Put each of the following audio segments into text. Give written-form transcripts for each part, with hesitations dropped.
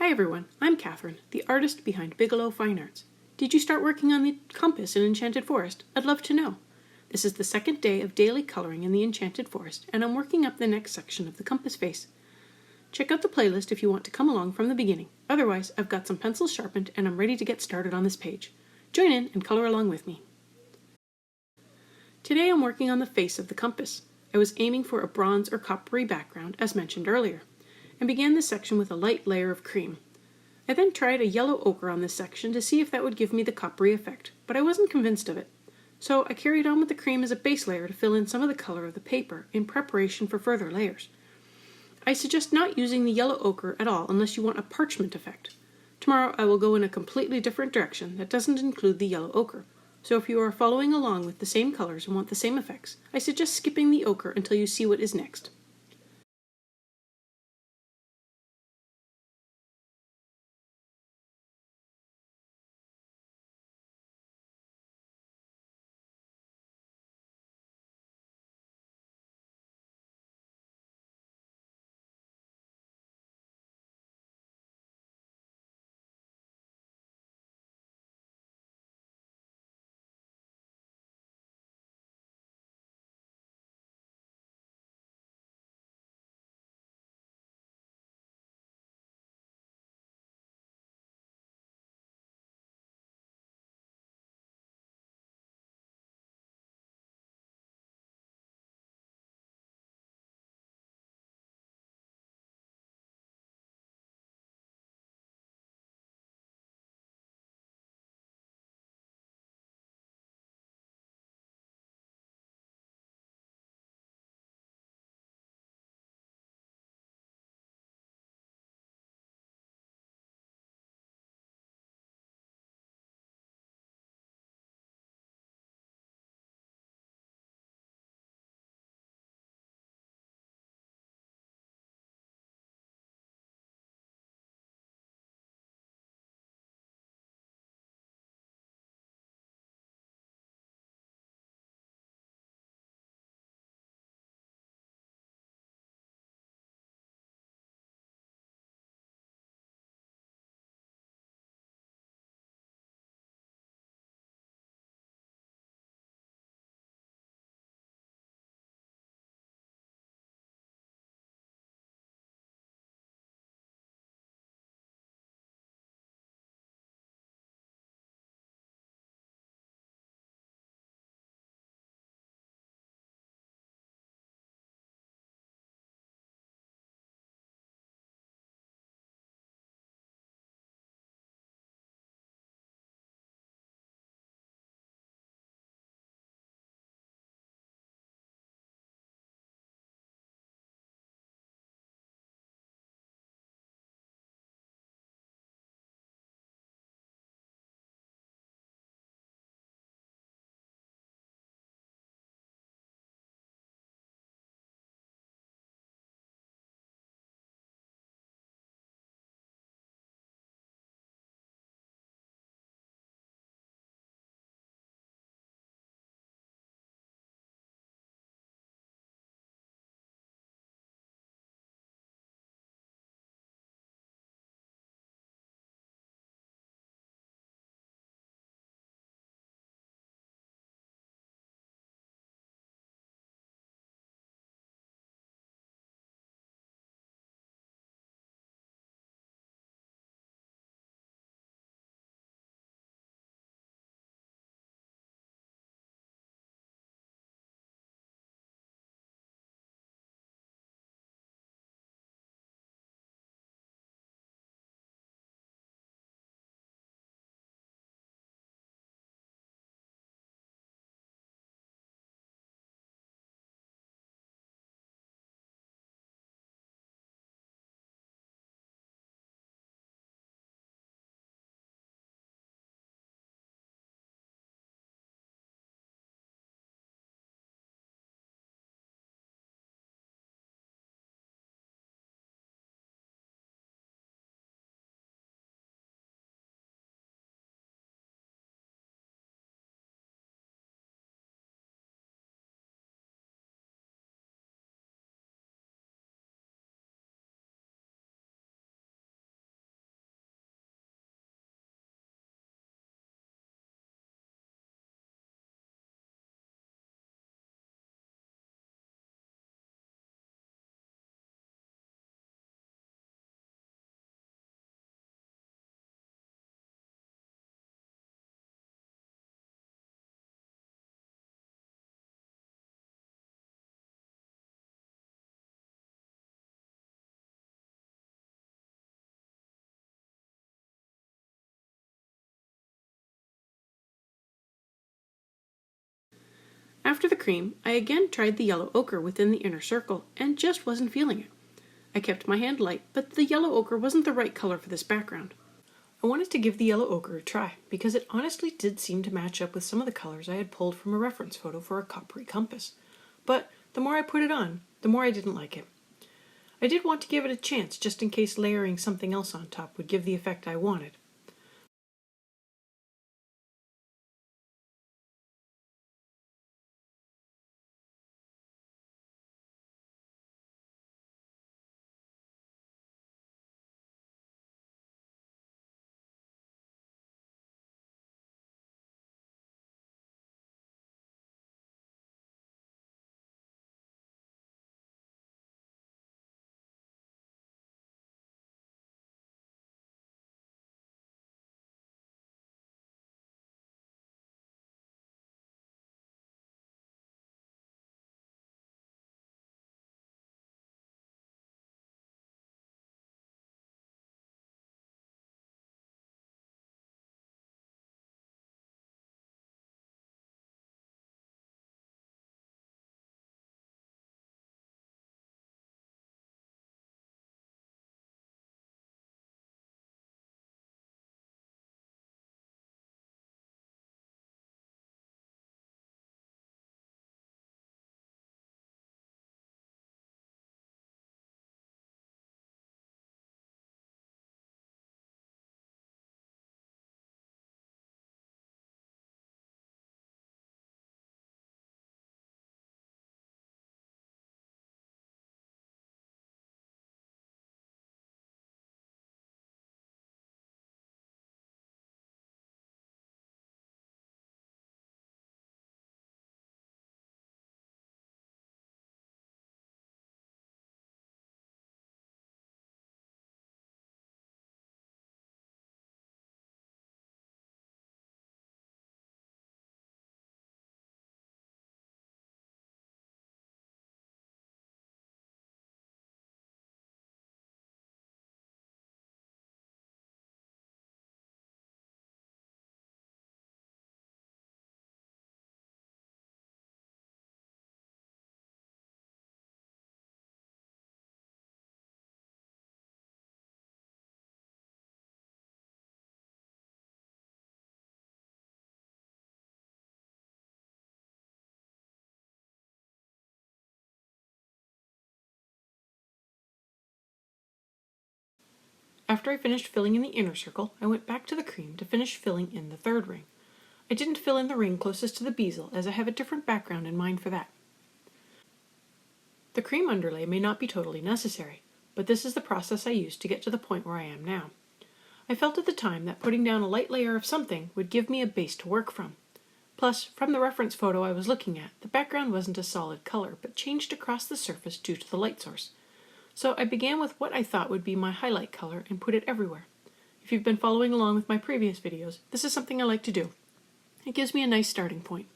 Hi everyone, I'm Catherine, the artist behind Bigelow Fine Arts. Did you start working on the compass in Enchanted Forest? I'd love to know. This is the second day of daily coloring in the Enchanted Forest, and I'm working up the next section of the compass face. Check out the playlist if you want to come along from the beginning. Otherwise, I've got some pencils sharpened and I'm ready to get started on this page. Join in and color along with me. Today I'm working on the face of the compass. I was aiming for a bronze or coppery background, as mentioned earlier, and began this section with a light layer of cream. I then tried a yellow ochre on this section to see if that would give me the coppery effect, but I wasn't convinced of it. So I carried on with the cream as a base layer to fill in some of the color of the paper in preparation for further layers. I suggest not using the yellow ochre at all unless you want a parchment effect. Tomorrow I will go in a completely different direction that doesn't include the yellow ochre. So if you are following along with the same colors and want the same effects, I suggest skipping the ochre until you see what is next. After the cream, I again tried the yellow ochre within the inner circle and just wasn't feeling it. I kept my hand light, but the yellow ochre wasn't the right color for this background. I wanted to give the yellow ochre a try because it honestly did seem to match up with some of the colors I had pulled from a reference photo for a coppery compass. But the more I put it on, the more I didn't like it. I did want to give it a chance just in case layering something else on top would give the effect I wanted. After I finished filling in the inner circle, I went back to the cream to finish filling in the third ring. I didn't fill in the ring closest to the bezel as I have a different background in mind for that. The cream underlay may not be totally necessary, but this is the process I used to get to the point where I am now. I felt at the time that putting down a light layer of something would give me a base to work from. Plus, from the reference photo I was looking at, the background wasn't a solid color, but changed across the surface due to the light source. So I began with what I thought would be my highlight color and put it everywhere. If you've been following along with my previous videos, this is something I like to do. It gives me a nice starting point.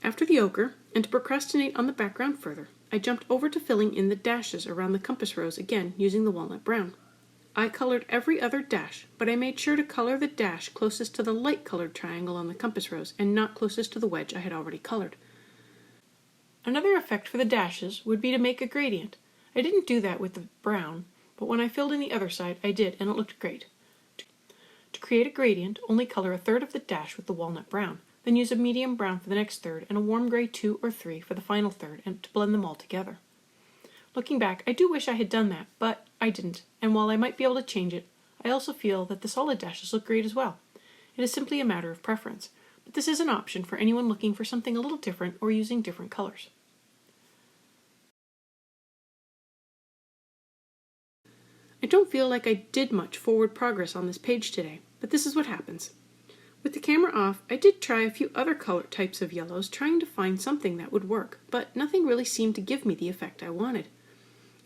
After the ochre, and to procrastinate on the background further, I jumped over to filling in the dashes around the compass rose again using the walnut brown. I colored every other dash, but I made sure to color the dash closest to the light-colored triangle on the compass rose and not closest to the wedge I had already colored. Another effect for the dashes would be to make a gradient. I didn't do that with the brown, but when I filled in the other side, I did, and it looked great. To create a gradient, only color a third of the dash with the walnut brown, then use a medium brown for the next third and a warm gray 2 or 3 for the final third, and to blend them all together. Looking back, I do wish I had done that, but I didn't, and while I might be able to change it, I also feel that the solid dashes look great as well. It is simply a matter of preference, but this is an option for anyone looking for something a little different or using different colors. I don't feel like I did much forward progress on this page today, but this is what happens. With the camera off, I did try a few other color types of yellows, trying to find something that would work, but nothing really seemed to give me the effect I wanted.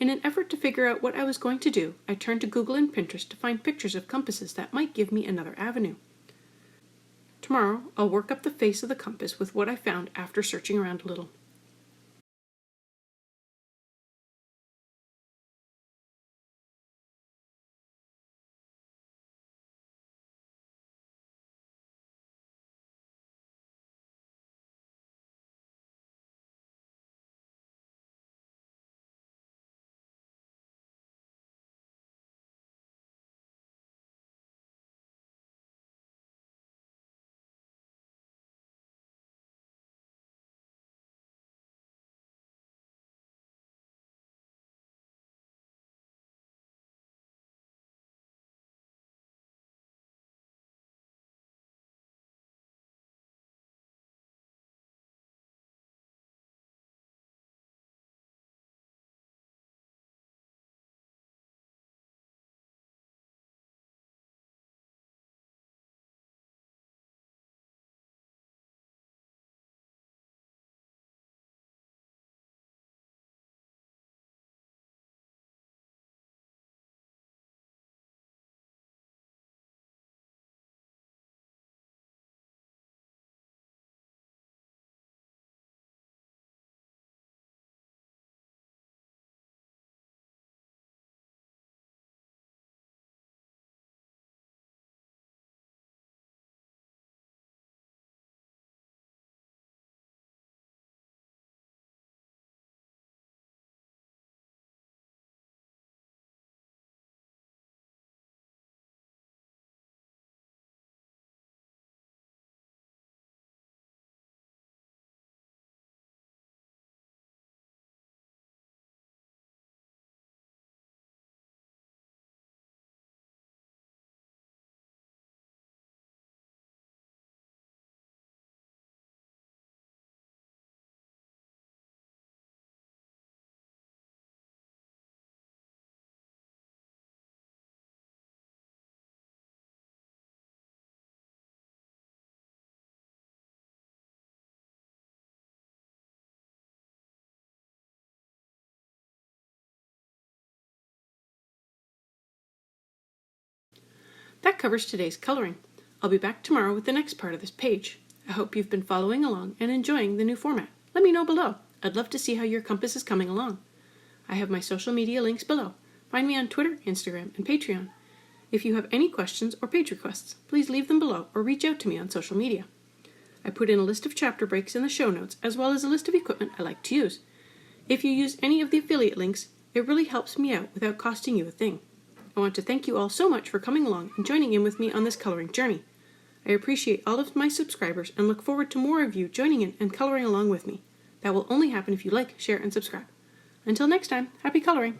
In an effort to figure out what I was going to do, I turned to Google and Pinterest to find pictures of compasses that might give me another avenue. Tomorrow, I'll work up the face of the compass with what I found after searching around a little. That covers today's coloring. I'll be back tomorrow with the next part of this page. I hope you've been following along and enjoying the new format. Let me know below. I'd love to see how your compass is coming along. I have my social media links below. Find me on Twitter, Instagram, and Patreon. If you have any questions or page requests, please leave them below or reach out to me on social media. I put in a list of chapter breaks in the show notes, as well as a list of equipment I like to use. If you use any of the affiliate links, it really helps me out without costing you a thing. I want to thank you all so much for coming along and joining in with me on this coloring journey. I appreciate all of my subscribers and look forward to more of you joining in and coloring along with me. That will only happen if you like, share, and subscribe. Until next time, happy coloring!